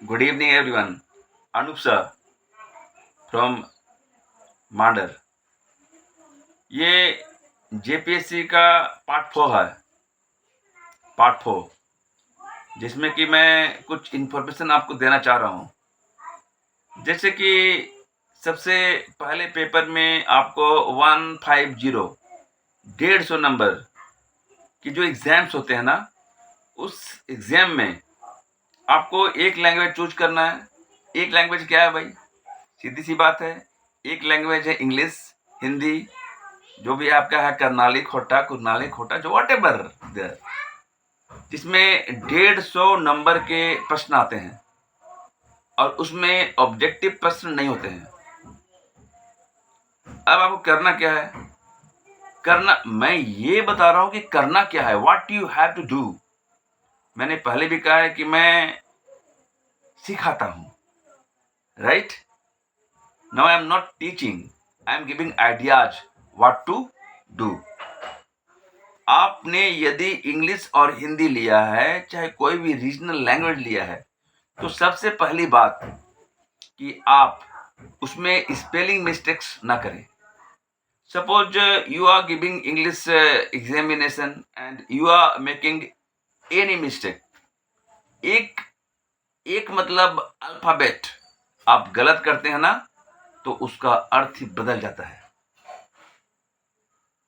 Good evening, everyone. Anup sir from Mandar. ये JPSC का part 4 है, पार्ट 4, जिसमें कि मैं कुछ इन्फॉर्मेशन आपको देना चाह रहा हूँ। जैसे कि सबसे पहले पेपर में आपको 150 नंबर की जो एग्जाम्स होते हैं ना, उस एग्जाम में आपको एक लैंग्वेज चूज करना है। एक लैंग्वेज क्या है भाई? सीधी सी बात है, एक लैंग्वेज है इंग्लिश, हिंदी, जो भी आपका है, करनाली खोटा जो वॉट एवर, जिसमें 150 नंबर के प्रश्न आते हैं और उसमें ऑब्जेक्टिव प्रश्न नहीं होते हैं। अब आपको करना क्या है? मैं ये बता रहा हूं कि करना क्या है, what you have to do. मैंने पहले भी कहा है कि मैं सिखाता हूं, right? Now I am not teaching, I am giving ideas what to do. आपने यदि इंग्लिश और हिंदी लिया है, चाहे कोई भी रीजनल लैंग्वेज लिया है, तो सबसे पहली बात कि आप उसमें स्पेलिंग मिस्टेक्स ना करें। Suppose you are giving English examination and you are making any mistake, एक मतलब अल्फाबेट आप गलत करते हैं ना, तो उसका अर्थ ही बदल जाता है।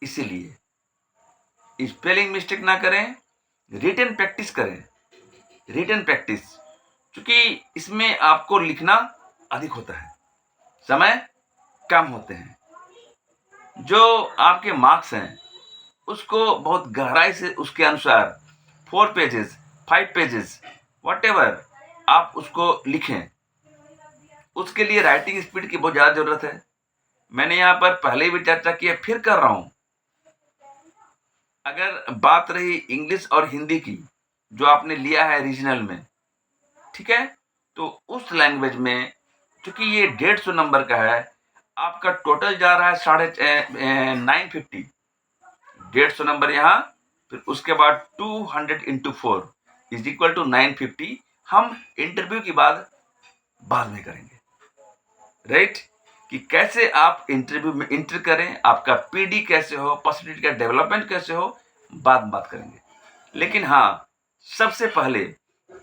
इसीलिए स्पेलिंग मिस्टेक ना करें, रिटन प्रैक्टिस करें। रिटन प्रैक्टिस, क्योंकि इसमें आपको लिखना अधिक होता है, समय कम होते हैं। जो आपके मार्क्स हैं उसको बहुत गहराई से उसके अनुसार 4 पेजेस, 5 पेजेस, व्हाटएवर आप उसको लिखें। उसके लिए राइटिंग स्पीड की बहुत ज़्यादा ज़रूरत है। मैंने यहाँ पर पहले भी चर्चा की है, फिर कर रहा हूँ। अगर बात रही इंग्लिश और हिंदी की, जो आपने लिया है रीजनल में, ठीक है, तो उस लैंग्वेज में चूंकि ये 150 नंबर का है, आपका टोटल जा रहा है 950। 150 नंबर यहाँ, फिर उसके बाद 200 इंटू 4 इज इक्वल टू 950। हम इंटरव्यू की बाद में करेंगे, राइट? कि कैसे आप इंटरव्यू में इंटर करें, आपका पीडी कैसे हो, पर्सनैलिटी का डेवलपमेंट कैसे हो, बात करेंगे। लेकिन हाँ, सबसे पहले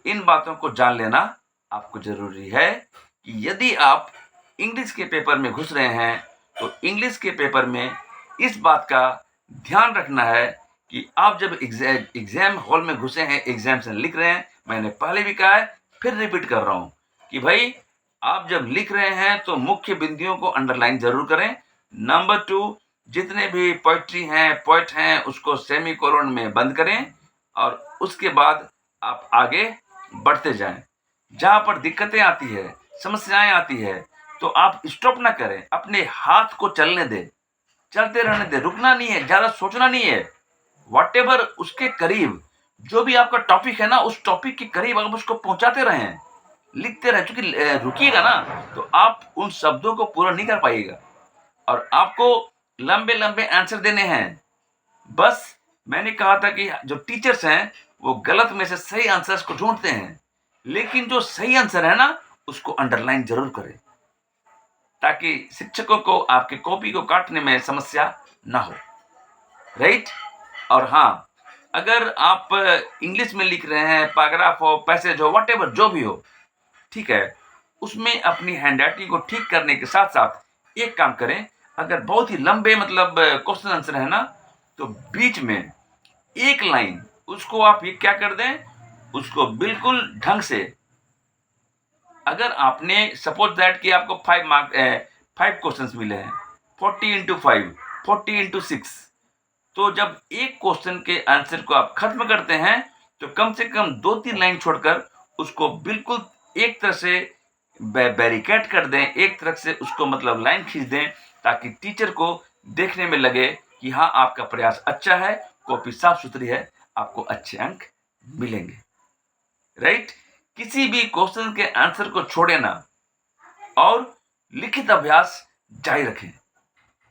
इन बातों को जान लेना आपको जरूरी है कि यदि आप इंग्लिश के पेपर में घुस रहे हैं, तो इंग्लिश के पेपर में इस बात का ध्यान रखना है कि आप जब एग्जाम हॉल में घुसे हैं, एग्जामिनेशन लिख रहे हैं, मैंने पहले भी कहा है, फिर रिपीट कर रहा हूं कि भाई आप जब लिख रहे हैं तो मुख्य बिंदुओं को अंडरलाइन जरूर करें। नंबर 2, जितने भी पोइट्री हैं, पोइट हैं, उसको सेमीकोलन में बंद करें और उसके बाद आप आगे बढ़ते जाएं। जहां पर दिक्कतें आती है, समस्याएं आती है, तो आप स्टॉप ना करें, अपने हाथ को चलने दें, चलते रहने दें, रुकना नहीं है, ज्यादा सोचना नहीं है। व्हाटएवर उसके करीब जो भी आपका टॉपिक है ना, उस टॉपिक के करीब आप उसको पहुंचाते रहें, लिखते रहे। क्योंकि रुकिएगा ना तो आप उन शब्दों को पूरा नहीं कर पाइएगा और आपको लंबे लंबे आंसर देने हैं। बस मैंने कहा था कि जो टीचर्स हैं वो गलत में से सही आंसर्स को ढूंढते हैं, लेकिन जो सही आंसर है ना उसको अंडरलाइन जरूर करें, ताकि शिक्षकों को आपके कॉपी को काटने में समस्या ना हो, राइट? और हाँ, अगर आप इंग्लिश में लिख रहे हैं, पैराग्राफ हो, पैसेज हो, व्हाटएवर जो भी हो, ठीक है, उसमें अपनी हैंडराइटिंग को ठीक करने के साथ साथ एक काम करें। अगर बहुत ही लंबे मतलब क्वेश्चन आंसर है ना, तो बीच में एक लाइन उसको आप ये क्या कर दें, उसको बिल्कुल ढंग से, अगर आपने सपोज दैट कि आपको 5 क्वेश्चंस मिले हैं, 40 इंटू 5, 40 इंटू 6, तो जब एक क्वेश्चन के आंसर को आप खत्म करते हैं तो कम से कम 2-3 लाइन छोड़कर उसको बिल्कुल एक तरह से बैरिकेड कर दें, एक तरफ से उसको मतलब लाइन खींच दें, ताकि टीचर को देखने में लगे कि हाँ, आपका प्रयास अच्छा है, कॉपी साफ सुथरी है, आपको अच्छे अंक मिलेंगे, राइट? किसी भी क्वेश्चन के आंसर को छोड़े ना और लिखित अभ्यास जारी रखें।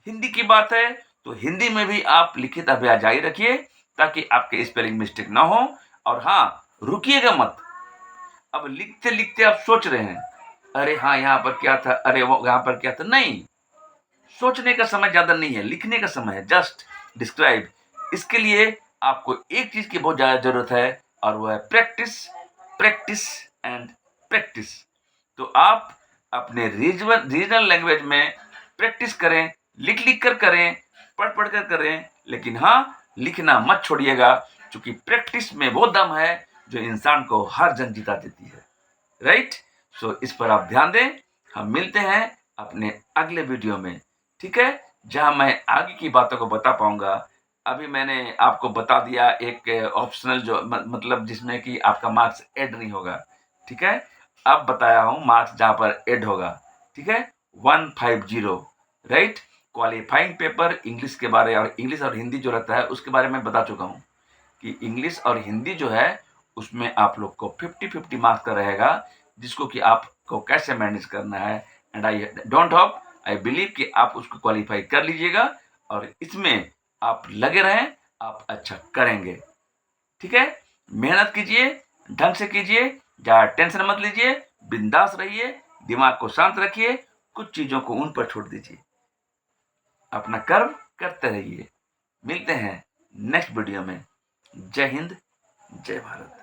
हिंदी की बात है तो हिंदी में भी आप लिखित अभ्यास जारी रखिए, ताकि आपके स्पेलिंग मिस्टेक ना हो। और हाँ, रुकिएगा मत, अब लिखते-लिखते आप सोच रहे हैं, अरे हाँ, यहाँ पर क्या था? अरे वो यहाँ पर क्या था? नहीं, सोचने का समय ज़्यादा नहीं है, लिखने का समय है, जस्ट डिस्क्राइब। इसके लिए आपको एक चीज़ की बहुत ज़्यादा ज़रूरत है और वो है प्रैक्टिस, प्रैक्टिस एंड प्रैक्टिस। तो आप अपने रीजनल लैंग्वेज में प्रैक्टिस करें, लिख-लिख कर करें, पढ़-पढ़ कर करें, लेकिन हाँ, लिखना मत छोड़िएगा क्योंकि प्रैक्टिस में वो दम है जो इंसान को हर जंग जिता देती है। राइट? सो इस पर आप ध्यान दें। हम मिलते हैं अपने अगले वीडियो में, ठीक है? जहाँ मैं आगे की बातों को बता पाऊँगा। अभी मैंने आपको बता दिया एक ऑप्शनल जो मतलब जिसमें कि आपका मार्क्स ऐड नहीं होगा, ठीक है? अब बताया हूँ मार्क्स जहाँ पर ऐड होगा, ठीक है? 150 राइट? क्वालिफाइंग पेपर इंग्लिश के बारे और इंग्लिश और हिंदी जो रहता है उसके बारे में बता चुका हूँ कि इंग्लिश और हिंदी जो है उसमें आप लोग को 50-50 मार्क्स का रहेगा जिसको कि आपको कैसे मैनेज करना है and I don't hope I believe कि आप उसको क्वालिफाई कर लीजिएगा और इसमें आप लगे रहें, आप अच्छा करेंगे, ठीक है? मेहनत कीजिए, ढंग से कीजिए, ज़्यादा टेंशन मत लीजिए, बिंदास रहिए, दिमाग को शांत रखिए, कुछ चीज़ों को उन पर छोड़ दीजिए। अपना कर्म करते रहिए। मिलते हैं नेक्स्ट वीडियो में। जय हिंद, जय भारत।